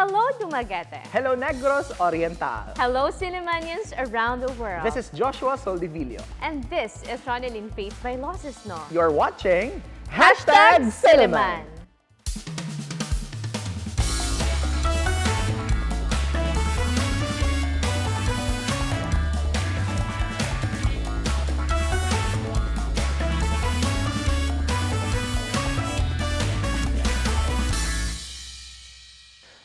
Hello, Dumaguete. Hello, Negros Oriental. Hello, Sillimanians around the world. This is Joshua Soldivillo. And this is Ronelyn Vailoces-No. You're watching Silliman.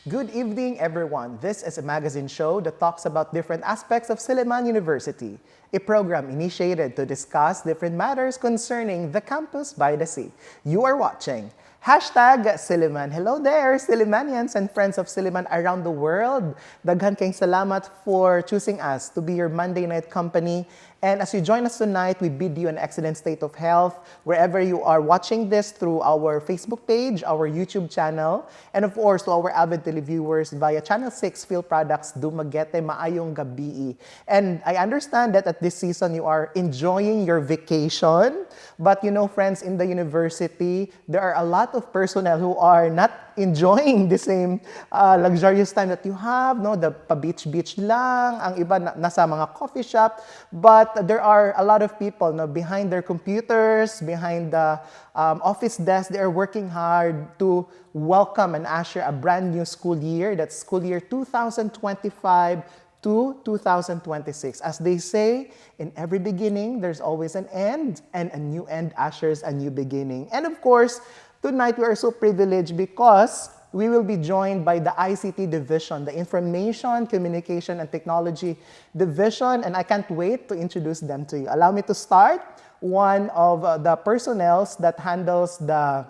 Good evening, everyone. This is a magazine show that talks about different aspects of Silliman University, a program initiated to discuss different matters concerning the campus by the sea. You are watching #Silliman. Hello there, Sillimanians and friends of Silliman around the world. Daghan kayong salamat for choosing us to be your Monday night company. And as you join us tonight, we bid you an excellent state of health wherever you are watching this through our Facebook page, our YouTube channel, and of course to our avid televiewers via Channel 6 Phil Products, Dumaguete, maayong gabi. And I understand that at this season you are enjoying your vacation, but you know, friends, in the university, there are a lot of personnel who are not enjoying the same luxurious time that you have, no? The pa-beach-beach lang, ang iba nasa mga coffee shop, but there are a lot of people no, behind their computers, behind the office desk. They are working hard to welcome and usher a brand new school year. That's school year 2025 to 2026. As they say, in every beginning, there's always an end, and a new end ushers a new beginning. And of course, tonight we are so privileged because we will be joined by the ICT Division, the Information, Communication, and Technology Division, and I can't wait to introduce them to you. Allow me to start. One of the personnels that handles the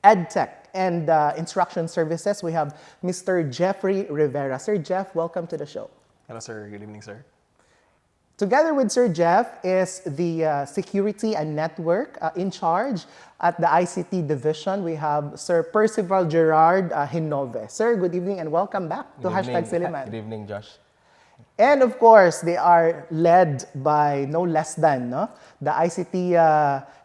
EdTech and instruction services, we have Mr. Jeffrey Rivera. Sir Jeff, welcome to the show. Hello, sir. Good evening, sir. Together with Sir Jeff is the Security and Network in charge at the ICT Division. We have Sir Percival Gerard Genove. Sir, good evening and welcome back to #Silliman. Good evening, Josh. And of course, they are led by no less than the ICT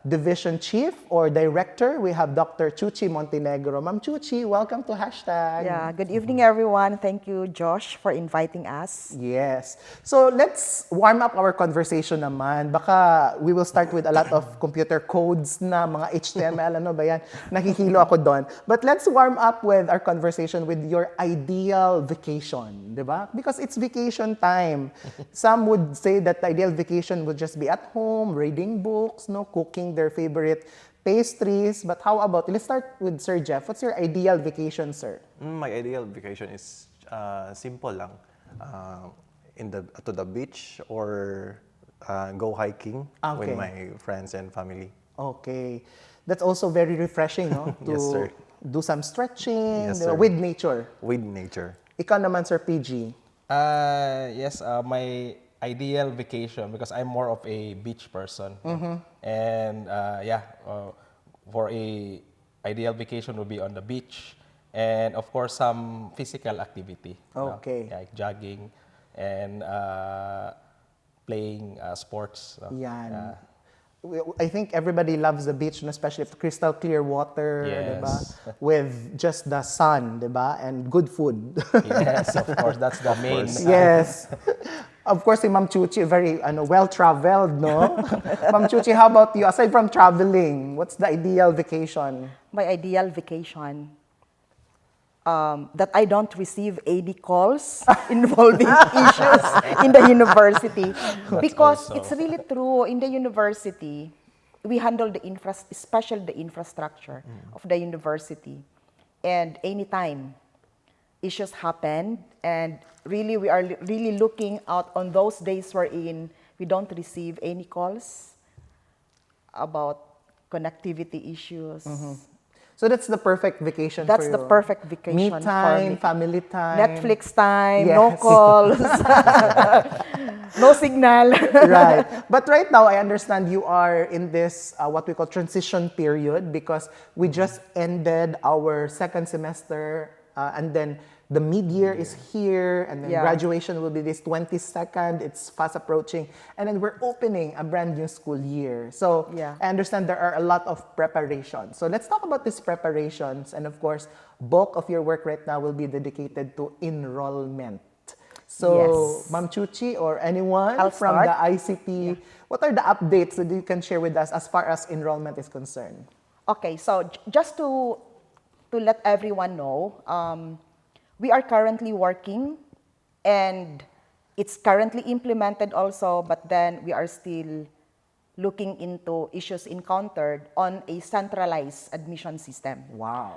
Division Chief or Director. We have Dr. Chuchi Montenegro. Ma'am Chuchi, welcome to #. Yeah, good evening, everyone. Thank you, Josh, for inviting us. Yes. So let's warm up our conversation naman. Baka we will start with a lot of computer codes na mga HTML, ano ba yan? Nakikilo ako doon. But let's warm up with our conversation with your ideal vacation, di ba? Because it's vacation time. Some would say that the ideal vacation would just be at home, reading books, no, cooking their favorite pastries. But how about, let's start with Sir Jeff. What's your ideal vacation, sir? My ideal vacation is simple lang. To the beach or go hiking with my friends and family. Okay. That's also very refreshing, no? To Yes, sir. do some stretching Yes, sir. with nature. With nature. Ikaw naman, Sir PG. Yes, my ideal vacation, because I'm more of a beach person. And for a ideal vacation would be on the beach, and of course some physical activity. Okay. Like jogging and playing sports. Yan. I think everybody loves the beach, especially if crystal clear water, Yes. diba? With just the sun, diba? And good food. Yes, of course, that's the main. Yes. Of course, si Ma'am Chuchi, very well-traveled, no? Ma'am Chuchi, how about you? Aside from traveling, what's the ideal vacation? My ideal vacation, that I don't receive any calls involving issues in the university. Because also. it's really true, in the university, we handle especially the infrastructure of the university. And anytime issues happen, and really we are really looking out on those days wherein we don't receive any calls about connectivity issues. So that's the perfect vacation That's for the you. perfect vacation Me for time, me. family time. Netflix time, Yes. no calls, no signal. Right. But right now, I understand you are in this, what we call transition period, because we just ended our second semester and then the mid-year is here, and then Yeah. graduation will be this 22nd. It's fast approaching, and then we're opening a brand new school year. So Yeah. I understand there are a lot of preparations. So let's talk about these preparations, and of course, bulk of your work right now will be dedicated to enrollment. So, Yes. Ma'am Chuchi or anyone I'll from start. the ICT, what are the updates that you can share with us as far as enrollment is concerned? Okay, so just to let everyone know, we are currently working, and it's currently implemented also, but then we are still looking into issues encountered on a centralized admission system. Wow.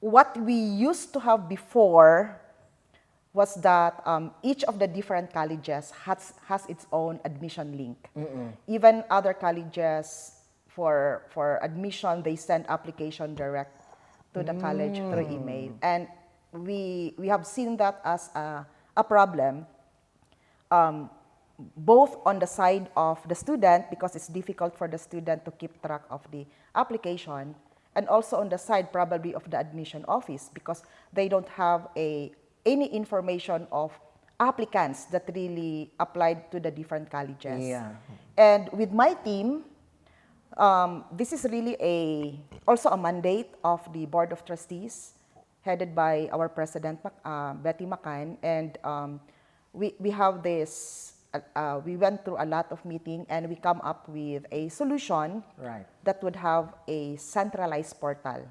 What we used to have before was that each of the different colleges has its own admission link. Even other colleges, for admission, they send application direct to the college through email. And we have seen that as a problem, both on the side of the student, because it's difficult for the student to keep track of the application, and also on the side probably of the admission office, because they don't have any information of applicants that really applied to the different colleges. Yeah. And with my team, this is really also a mandate of the Board of Trustees, headed by our President, Betty Macan, and we have this, we went through a lot of meetings, and we come up with a solution that would have a centralized portal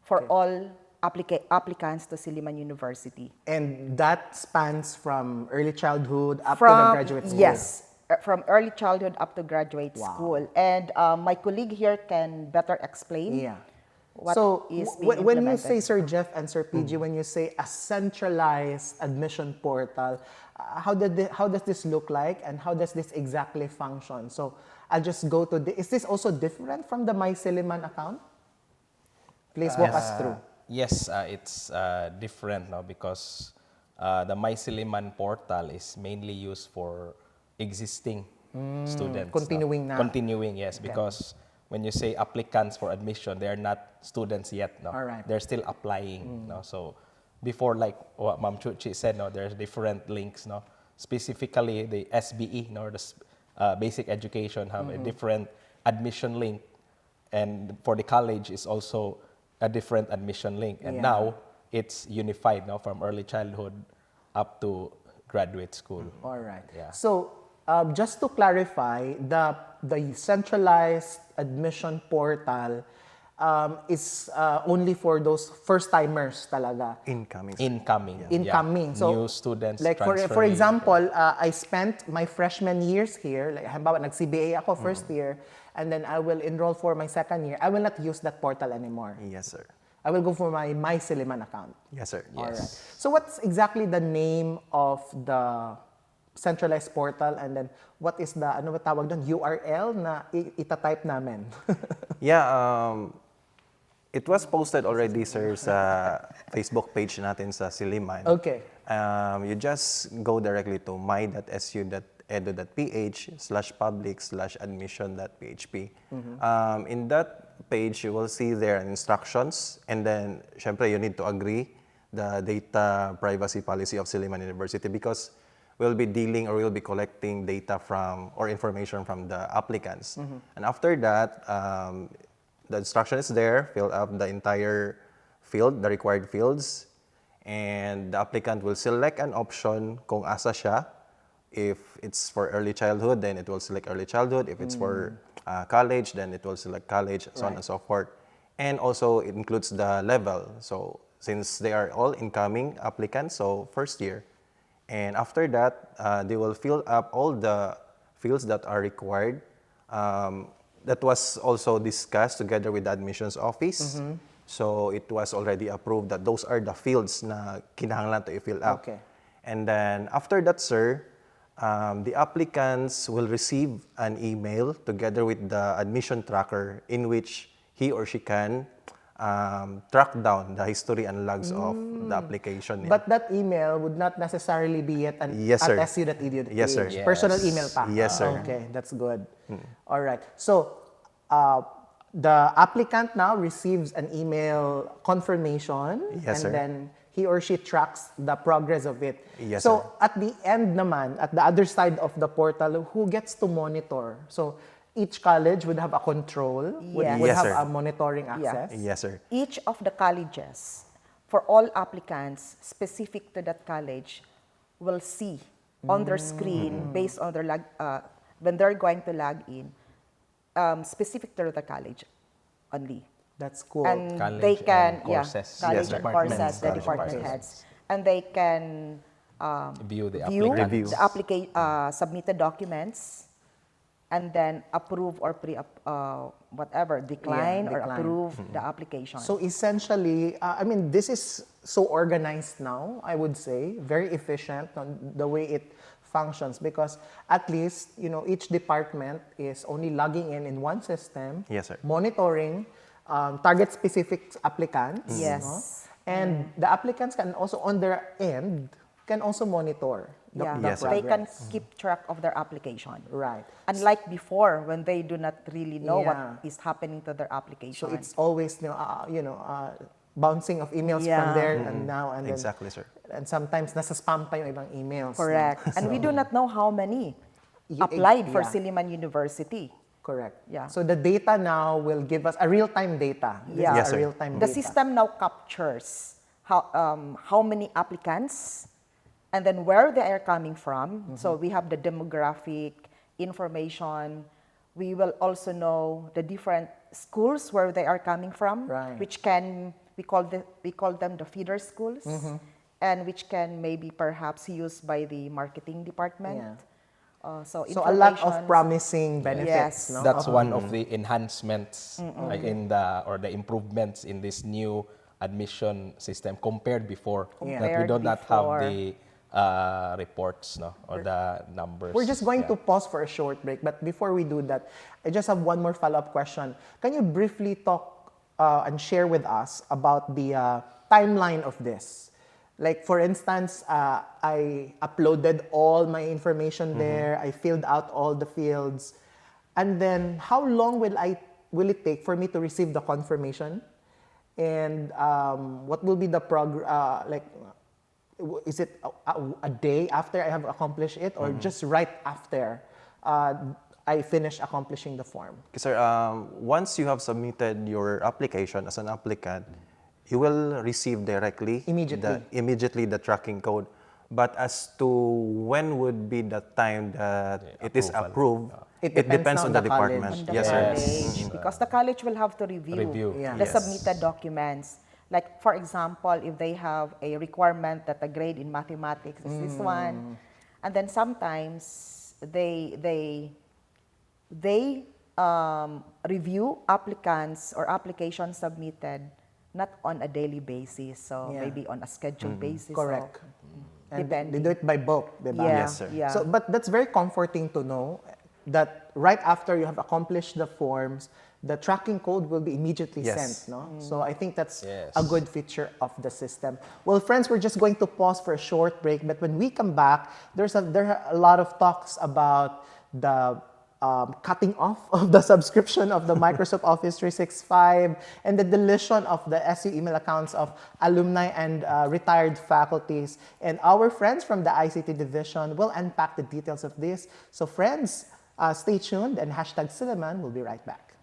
for all applicants to Silliman University. And that spans from early childhood up to the graduate school? Yes, from early childhood up to graduate school. And my colleague here can better explain what so is being when you implemented. say, Sir Jeff and Sir PG, when you say a centralized admission portal, how does this look like, and how does this exactly function? So I'll just go to is this also different from the My Silliman account? Please walk us through. Yes, it's different now because the My Silliman portal is mainly used for existing students. Continuing na. Continuing, yes, because when you say applicants for admission, they are not students yet. No? All right. They're still applying. No? So before, like what Ma'am Chuchi said, no, there's different links. No? Specifically, the SBE, no, the basic education, have a different admission link. And for the college, is also a different admission link. And now, it's unified now from early childhood up to graduate school. All right. Yeah. So just to clarify, the centralized admission portal is only for those first-timers talaga. Incoming. Incoming. Yeah. So, new students. like for transferring. example, I spent my freshman years here. Like halimbawa, nag-CBA ako first year, and then I will enroll for my second year. I will not use that portal anymore. Yes, sir. I will go for my Silliman account. Yes, sir. All right. So what's exactly the name of the centralized portal, and then what is the ano ba tawag doon, URL na itatype namin? It was posted already, sir, sa Facebook page natin sa Silliman. Okay. You just go directly to my.su.edu.ph/public/admission.php. In that page, you will see there instructions, and then, syempre, you need to agree the data privacy policy of Silliman University, because we'll be dealing or we'll be collecting data from or information from the applicants. And after that, the instruction is there, fill up the entire field, the required fields, and the applicant will select an option kung asa siya. If it's for early childhood, then it will select early childhood. If it's for college, then it will select college, so on and so forth. And also, it includes the level. So, since they are all incoming applicants, so first year. And after that, they will fill up all the fields that are required. That was also discussed together with the admissions office. So it was already approved that those are the fields na kinahanglan to i-fill up. Okay. And then after that, sir, the applicants will receive an email together with the admission tracker in which he or she can track down the history and logs of the application. But that email would not necessarily be at Yes, sir. su.edu.ph. Yes, sir. Personal email pa. Yes, sir. Okay, that's good. All right. So, the applicant now receives an email confirmation, Yes, and sir. then he or she tracks the progress of it. Yes, so sir. at the end naman, at the other side of the portal, who gets to monitor? So each college would have a control, would Yes. Yes, have sir. a monitoring access. Yes, sir. Each of the colleges, for all applicants specific to that college, will see on their screen based on their when they're going to log in, specific to the college only. That's cool. And College they can, and courses. college Yes, sir. and courses, Departments, the college department courses. heads, and they can View the view applicants. the submitted documents, and then approve or whatever, decline or decline. approve the application. So essentially, I mean, this is so organized now, I would say, very efficient on the way it functions, because at least, each department is only logging in one system, Yes, sir. monitoring target-specific applicants. Yes. no? And the applicants can also, on their end, can also monitor the, yeah, the Yes, sir. they can progress. keep track of their application. Right. Unlike before, when they do not really know Yeah. what is happening to their application. So it's always, bouncing of emails Yeah. from there and now and then. Exactly, sir. And sometimes nasa spam pa yung ibang emails. no? correct. And we do not know how many Y- applied for yeah. Silliman University. Correct. Yeah. So the data now will give us a real-time data. This Yeah. is Yes, a sir. real-time The data. system now captures how many applicants and then where they are coming from. Mm-hmm. So we have the demographic information. We will also know the different schools where they are coming from, Right. which we call them the feeder schools, Mm-hmm. and which can maybe perhaps used by the marketing department. Yeah. So So a lot of information- promising benefits. Yes. No? That's one of the enhancements like the improvements in this new admission system compared before that we Compared do not before. have the reports or the numbers. We're just going Yeah. to pause for a short break, but before we do that, I just have one more follow-up question. Can you briefly talk and share with us about the timeline of this? Like, for instance, I uploaded all my information there, I filled out all the fields, and then how long will it take for me to receive the confirmation? And what will be the is it a day after I have accomplished it, or just right after I finish accomplishing the form? Okay, sir, once you have submitted your application as an applicant, you will receive directly Immediately. the tracking code. But as to when would be the time that it is approved, It it depends depends on on the the college. department. on the Yes, sir. college, because the college will have to review, Review. the Yes. submitted documents. Like, for example, if they have a requirement that the grade in mathematics is this one, and then sometimes they review applicants or applications submitted not on a daily basis, so Yeah. maybe on a scheduled basis. Correct. So, And depending. they do it by bulk, diba? Yeah, Yes, sir. yeah. So, but that's very comforting to know that right after you have accomplished the forms, the tracking code will be immediately Yes. sent. No? So I think that's Yes. a good feature of the system. Well, friends, we're just going to pause for a short break, but when we come back, there are a lot of talks about the cutting off of the subscription of the Microsoft Office 365 and the deletion of the SU email accounts of alumni and retired faculties. And our friends from the ICT Division will unpack the details of this. So friends, stay tuned, and hashtag Silliman will be right back.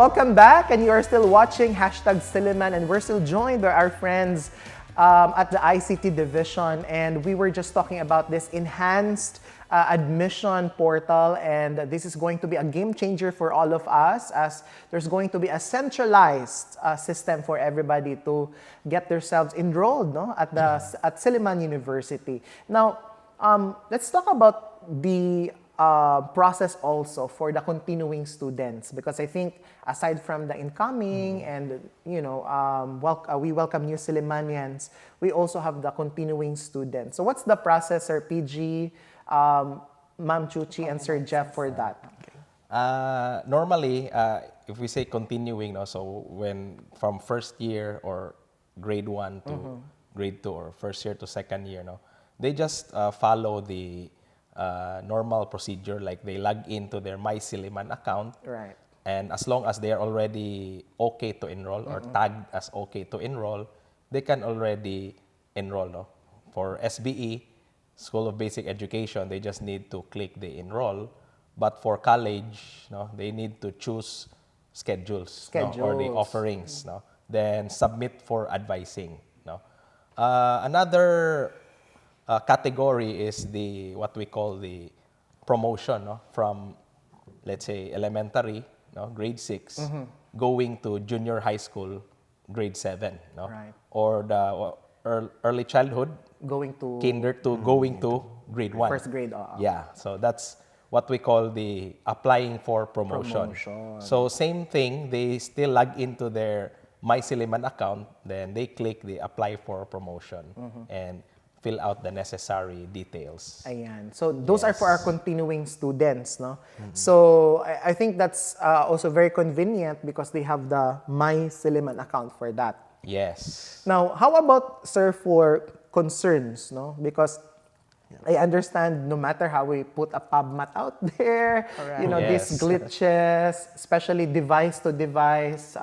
Welcome back, and you are still watching #Silliman, and we're still joined by our friends at the ICT Division, and we were just talking about this enhanced admission portal, and this is going to be a game changer for all of us, as there's going to be a centralized system for everybody to get themselves enrolled, no, at Silliman University. Now, let's talk about the process also for the continuing students, because I think aside from the incoming and we welcome new Sillimanians, we also have the continuing students. So what's the process, Sir PG, Ma'am Chuchi, and Sir Jeff for that? Normally, if we say continuing, no, so when from first year or grade 1 to grade 2 or first year to second year, no, they just follow the normal procedure, like they log into their My Silliman account. Right. And as long as they are already okay to enroll or tagged as okay to enroll, they can already enroll. No? For SBE, School of Basic Education, they just need to click the enroll. But for college, no, they need to choose schedules. No, or the offerings. No? Then submit for advising. No? Another category is what we call the promotion, no? From, let's say, elementary, no? Grade 6, going to junior high school, grade 7, no? Right. Or the early childhood, Going to kinder to going to grade 1. first grade. Yeah, so that's what we call the applying for promotion. So same thing, they still log into their My Silliman account, then they click the apply for promotion and fill out the necessary details. Ayan. So those are for our continuing students, no? So I think that's also very convenient because they have the My Silliman account for that. Yes. Now, how about, sir, for concerns, no? Because I understand no matter how we put a PubMat out there, these glitches, especially device to device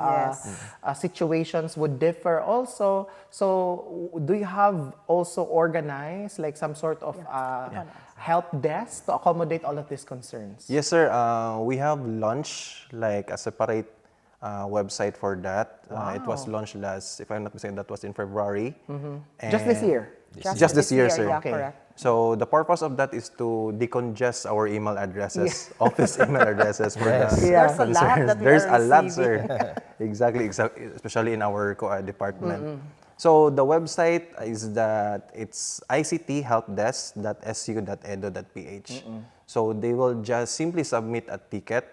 situations would differ also. So do you have also organized like some sort of help desk to accommodate all of these concerns? Yes, sir. We have launched like a separate website for that. It was launched if I'm not mistaken, that was in February. Just this year? Just this year, sir. Yeah, Okay. correct. So the purpose of that is to decongest our email addresses, office email addresses for the There's a lot concerns. that we There's are a lot, receiving. sir. Exactly, especially in our department. So the website is that it's icthelpdesk.su.edu.ph. So they will just simply submit a ticket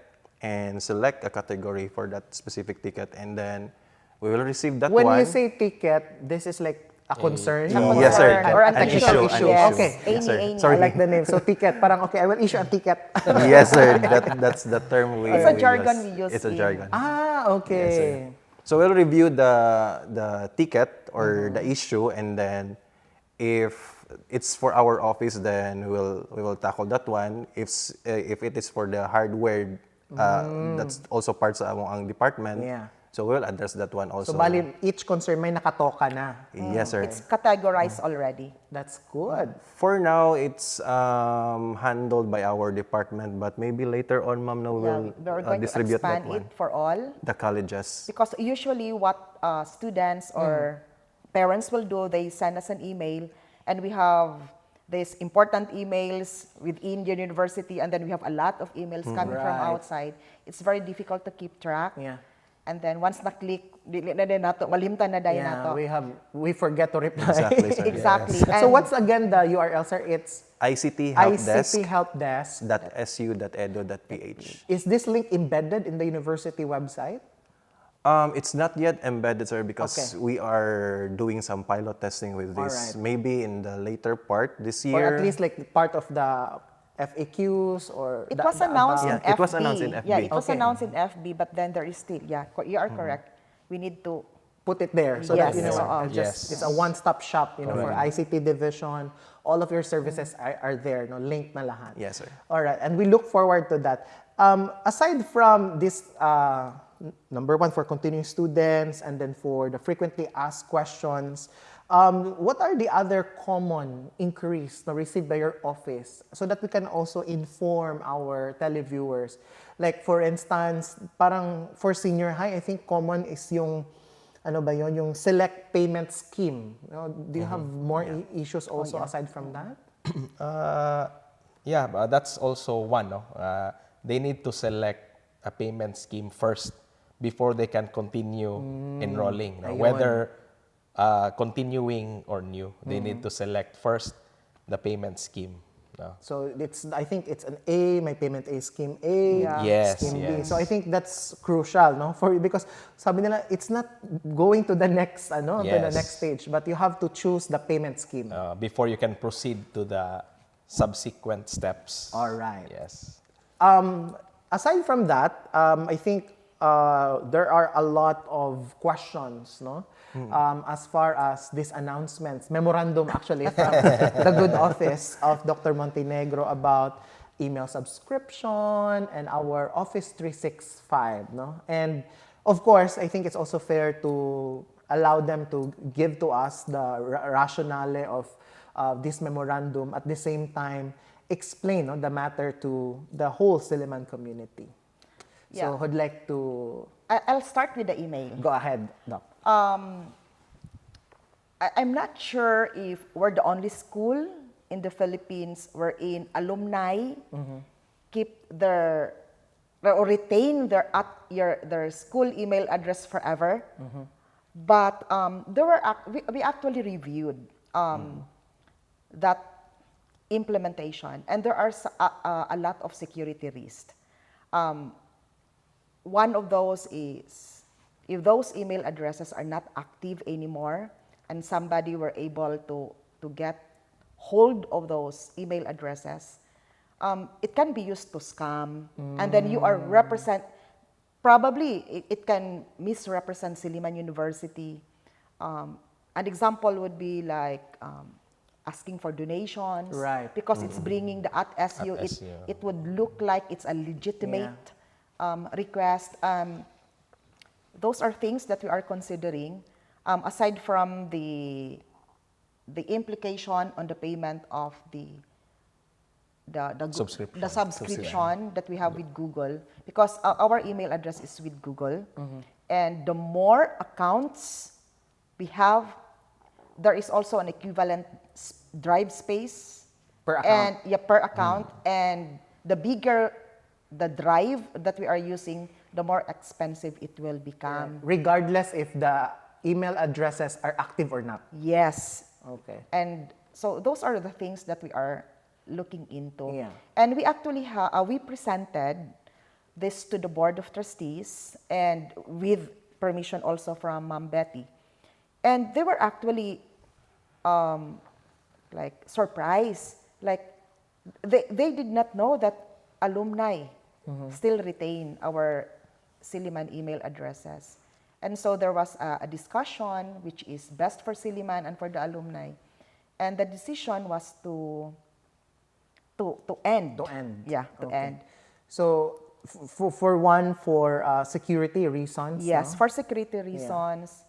and select a category for that specific ticket, and then we will receive that When one. you say ticket, this is like a concern? Yes, sir. Or an An issue. issue. Yes. Okay. Yes, sir. Any. I like the name. So ticket, parang okay, I will issue a ticket. Yes, sir. That's the term we It's a jargon we use It's a in- jargon. Okay. So we'll review the ticket or the issue, and then if it's for our office, then we will tackle that one. If it is for the hardware, that's also parts of ang department. Yeah. So we'll address that one also. So bali, each concern may nakatoka na. Yes, sir. It's categorized already. That's good. For now, it's handled by our department, but maybe later on, ma'am, no, we'll We're going to distribute that expand one. it for all. The colleges. Because usually what students or parents will do, they send us an email, and we have these important emails within the university, and then we have a lot of emails coming from Right. outside. It's very difficult to keep track. Yeah. And then once na-click, dili na din nato, malimtan na dayon nato. We forget to reply. Exactly, sir. Exactly. So And what's again the URL, sir? It's ICT Helpdesk. icthelpdesk.su.edu.ph. Is this link embedded in the university website? It's not yet embedded, sir, because Okay. we are doing some pilot testing with this. Alright. Maybe in the later part this Or year. at least like part of the FAQs or it was announced in Yeah, FB. it was announced in FB. Yeah, it was Okay. announced in FB, but then there is still, you are correct. We need to, put it there so Yes. that Yes. it's a one-stop shop, for Correct. ICT division. All of your services are there, linked na lahat. Yes, sir. All right, and we look forward to that. Aside from this number one, for continuing students, and then for the frequently asked questions. What are the other common inquiries na received by your office so that we can also inform our televiewers? Like, for instance, parang for senior high, I think common is yung, ano ba yun, yung select payment scheme. Do you have more issues also aside from that? Yeah, but that's also one. No? They need to select a payment scheme first before they can continue enrolling. No? Ayun. Whether continuing or new, they need to select first the payment scheme. No? So I think it's an A, my payment A, scheme A, Yeah. Yes, scheme B. yes. So I think that's crucial, no? Because sabi nila, it's not going to the next, to the Yes. next stage, but you have to choose the payment scheme. Before you can proceed to the subsequent steps. All right. Yes. Aside from that, I think there are a lot of questions, no? As far as these announcements, memorandum actually from the good office of Dr. Montenegro about email subscription and our Office 365, no? And of course, I think it's also fair to allow them to give to us the rationale of this memorandum, at the same time explain the matter to the whole Silliman community. Yeah. So I'd like to I'll start with the email. go ahead, Doc. I'm not sure if we're the only school in the Philippines wherein alumni keep their or retain their school email address forever. But we actually reviewed that implementation, and there are a lot of security risks. One of those is if those email addresses are not active anymore and somebody were able to get hold of those email addresses, it can be used to scam. And then you are probably it can misrepresent Silliman University. An example would be like asking for donations. Right. Because it's bringing the @SU, @SU. it would look like it's a legitimate request. Those are things that we are considering, aside from the implication on the payment of the Subscription. the subscription that we have with Google, because our email address is with Google, and the more accounts we have, there is also an equivalent drive space Per account. and per account, and the bigger the drive that we are using, the more expensive it will become. Regardless if the email addresses are active or not. Yes. Okay. And so those are the things that we are looking into. Yeah. And we actually we presented this to the Board of Trustees, and with permission also from Ma'am Betty. And they were actually like surprised. Like they did not know that alumni still retain our Silliman email addresses. And so there was a discussion which is best for Silliman and for the alumni. And the decision was to end. To end. Yeah, to Okay. end. So for security reasons. Yes, no? for security reasons.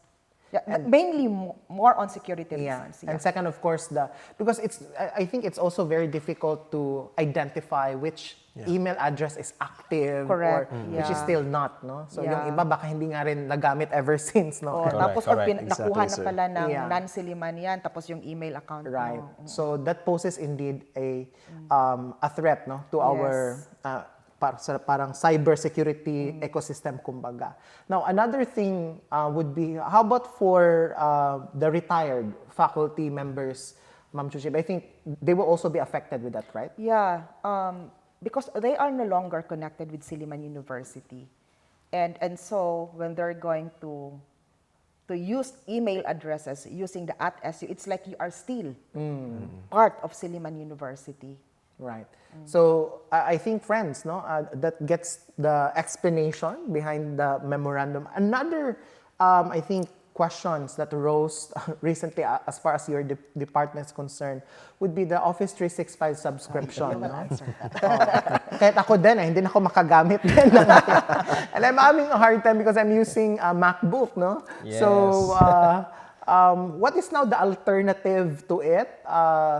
Yeah, mainly more on security Yeah. reasons. And second, of course, because I think it's also very difficult to identify which email address is active Correct. or which is Yeah. still not, no? So Yeah. yung iba baka hindi nga rin nagamit ever since, no? Oh, tapos or correct. nakuha na Exactly, sir. pala ng Yeah. non-Silliman yan, tapos yung email account Right. mo. So that poses indeed a threat, no, to our parang cybersecurity ecosystem, kumbaga. Now, another thing would be, how about for the retired faculty members, Ma'am Chuchi? I think they will also be affected with that, right? Yeah, because they are no longer connected with Silliman University. And so when they're going to use email addresses using the @SU, it's like you are still part of Silliman University. Right. So I think, friends, no, that gets the explanation behind the memorandum. Another, I think, questions that arose recently as far as your department is concerned would be the Office 365 subscription. No? Kahit ako din, hindi na ako makagamit din. And I'm having a hard time because I'm using a MacBook. No? Yes. So, what is now the alternative to it,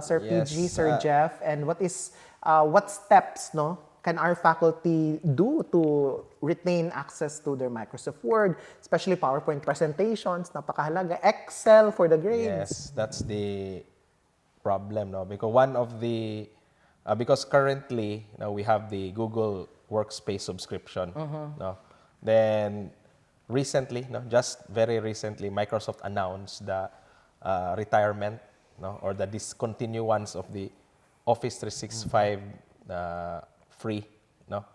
Sir Yes, PG, Sir Jeff, and what steps can our faculty do to retain access to their Microsoft Word, especially PowerPoint presentations, napakahalaga, Excel for the grades? Yes, that's the problem, no? Because currently, we have the Google Workspace subscription, no? Then recently, just very recently, Microsoft announced the retirement, or the discontinuance of the Office 365 free, no?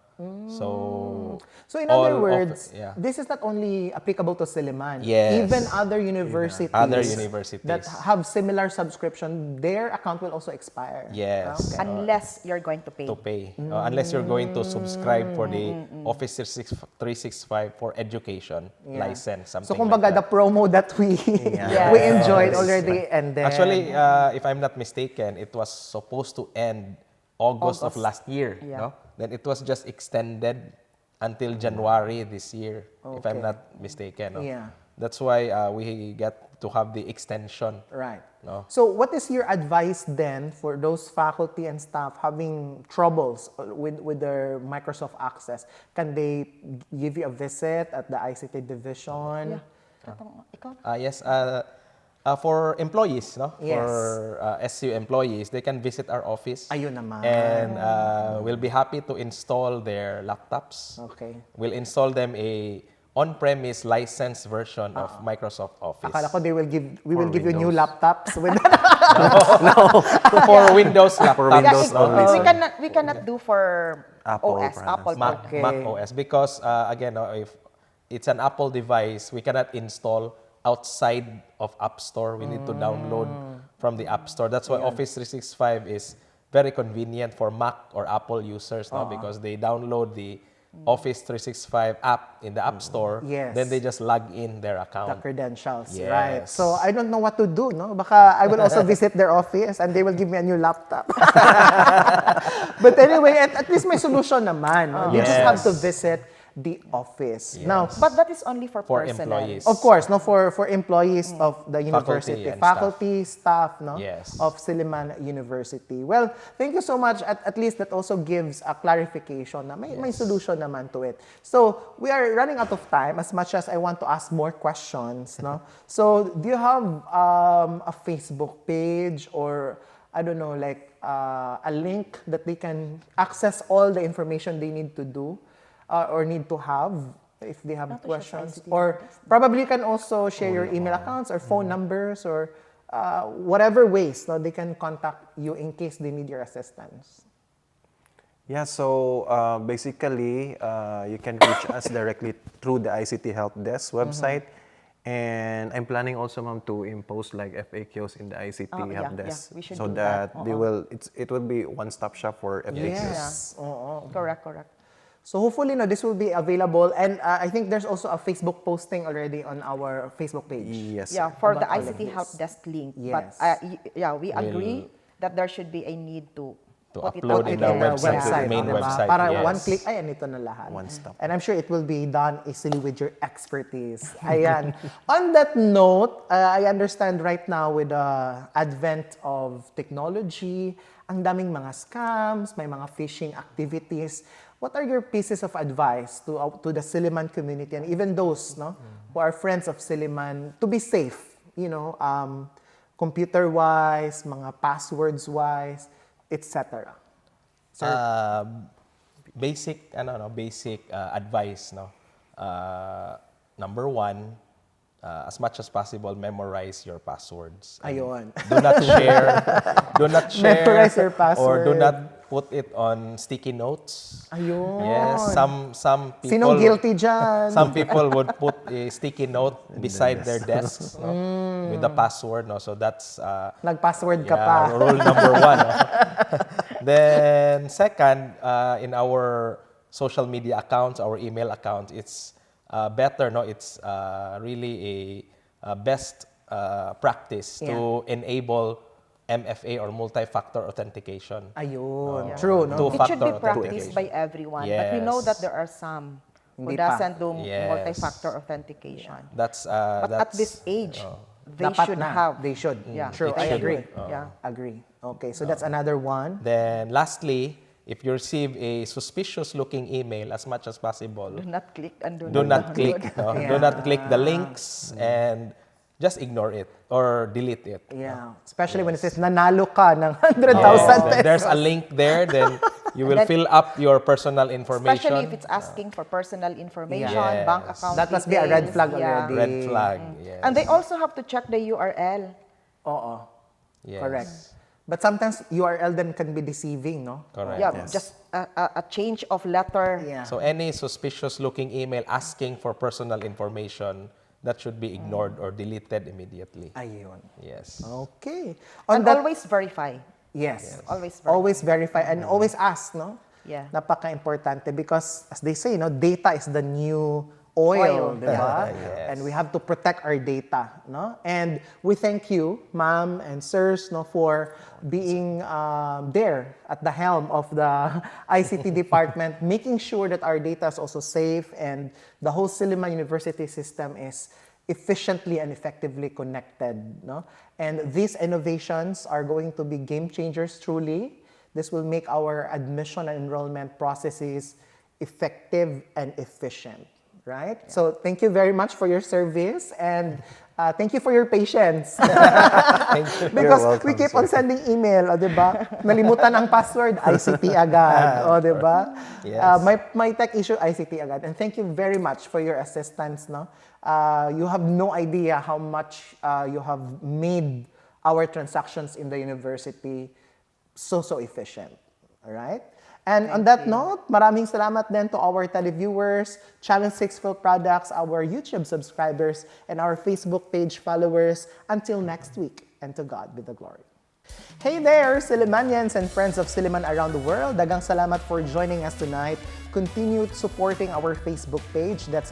So in all other of- words, yeah. this is not only applicable to Silliman. Yes. Even other universities, that have similar subscription, their account will also expire. Yes. Okay. Unless you're going to pay. To pay. Unless you're going to subscribe for the Office 365 for education license, something So kumbaga, like the that. promo that we we enjoyed already ended. Actually, if I'm not mistaken, it was supposed to end August of last year. No? Then it was just extended until January this year, if I'm Okay. not mistaken. No? Yeah. That's why we get to have the extension. Right. No? So what is your advice then for those faculty and staff having troubles with their Microsoft access? Can they give you a visit at the ICT Division? Ikaw? Yes, for employees, no? Yes. For SU employees, they can visit our office. Ayun naman. And we'll be happy to install their laptops. Okay. We'll install them a on-premise licensed version of Microsoft Office. Akala ko we will give you new Windows. laptops with For Windows laptops. For Windows only. We cannot do for Apple OS, products. Apple Mac, products. Okay. Mac OS, because again, if it's an Apple device, we cannot install outside of App Store. We need to download from the App Store. That's why Office 365 is very convenient for Mac or Apple users, no? Because they download the Office 365 app in the App Store, Yes. then they just log in their the account. credentials, Yes. right? So I don't know what to do, no? Baka I will also visit their office and they will give me a new laptop. But anyway, at least may solution naman. No? You just have to Yes. visit the office. Now, But that is only for, For personnel. employees. of course, no, for employees of the university, and faculty, staff, no, Yes. of Silliman University. Well, thank you so much. At least that also gives a clarification na may solution naman to it. So we are running out of time. As much as I want to ask more questions, no. So do you have a Facebook page or I don't know, like a link that they can access all the information they need to do? Or need to have if they have questions. Or probably you can also share your email accounts or phone numbers or whatever ways they can contact you in case they need your assistance. Yeah, so basically, you can reach us directly through the ICT Help Desk website. And I'm planning also, ma'am, to impose like FAQs in the ICT Help Desk we should so do that. that they will. It will be one-stop shop for FAQs. Yes. Correct. So hopefully, this will be available. And I think there's also a Facebook posting already on our Facebook page. Yes. Yeah, for the About all of ICT this. Help Desk link. Yes. But we agree that there should be a need to put it upload on in the the website, main diba? website, Para yes. one click, ay, nito na lahat. One stop. And I'm sure it will be done easily with your expertise. Ayan. On that note, I understand right now with the advent of technology, ang daming mga scams, may mga phishing activities. What are your pieces of advice to the Silliman community and even those who are friends of Silliman to be safe, computer-wise, mga passwords-wise, etc.? Basic advice, no. Number one, as much as possible, memorize your passwords. And Ayun. Do not share. Memorize your Or do password. not put it on sticky notes. Ayun. Yes, some people. Sinong guilty dyan? Some people would put a sticky note beside their desks, no, with the password, no. So that's Nag-password ka pa. rule number one. No? Then second, in our social media accounts, our email accounts, it's better, no. It's really best practice to enable MFA or multi-factor authentication. Ayun. True, no? Two It should be factor practiced by everyone, but we know that there are some who Hindi pa. doesn't do Yes. multi-factor authentication. That's But that's, at this age, they Dapat should na. have. They should. Yeah, True, they I should. agree. Yeah. Agree. Okay, so that's another one. Then lastly, if you receive a suspicious-looking email, as much as possible, Do not click and do not click. download. Do not click the links and just ignore it or delete it. Yeah. Especially when it says nanalo ka ng 100,000 Then pesos. there's a link there, then you will Then- fill up your personal information. Especially if it's asking for personal information, Yes. bank account That must be a red details, flag yeah. already. Red flag. Yes. And they also have to check the URL. Oo. Yes. Correct. But sometimes URL then can be deceiving, no? Correct. Yeah, just a change of letter. Yeah. So any suspicious-looking email asking for personal information, that should be ignored or deleted immediately. Ayun. Yes. Okay. And always verify. Yes. Always verify. Always verify and always ask, no? Yeah. Napaka-importante because as they say, no, data is the new oil, di ba? Yes. And we have to protect our data, no? And we thank you, ma'am and sirs, no, for being there at the helm of the ICT department, making sure that our data is also safe and the whole Silliman University system is efficiently and effectively connected, no? And these innovations are going to be game changers truly. This will make our admission and enrollment processes effective and efficient, right? So thank you very much for your service and thank you for your patience. Because welcome, we keep on sending email, o, diba? Nalimutan ang password, ICT agad, o, diba? Yes. My tech issue, ICT agad. And thank you very much for your assistance, no? You have no idea how much you have made our transactions in the university so efficient. All right? And on that note, maraming salamat din to our televiewers, Channel 6 Phil Products, our YouTube subscribers, and our Facebook page followers. Until next week, and to God be the glory. Hey there, Sillimanians and friends of Silliman around the world. Dagang salamat for joining us tonight. Continue supporting our Facebook page. That's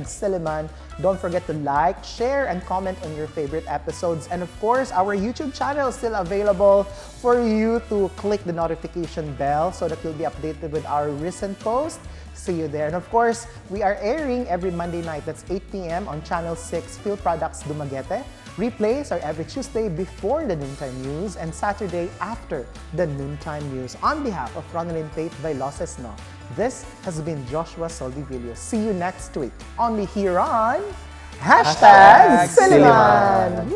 #Silliman. Don't forget to like, share, and comment on your favorite episodes. And of course, our YouTube channel is still available for you to click the notification bell so that you'll be updated with our recent posts. See you there. And of course, we are airing every Monday night. That's 8 p.m. on Channel 6 Phil Products Dumaguete. Replays are every Tuesday before the noontime news and Saturday after the noontime news. On behalf of Ronelyn and Vailoces-No, this has been Joshua Soldivillo. See you next week, only here on #Silliman.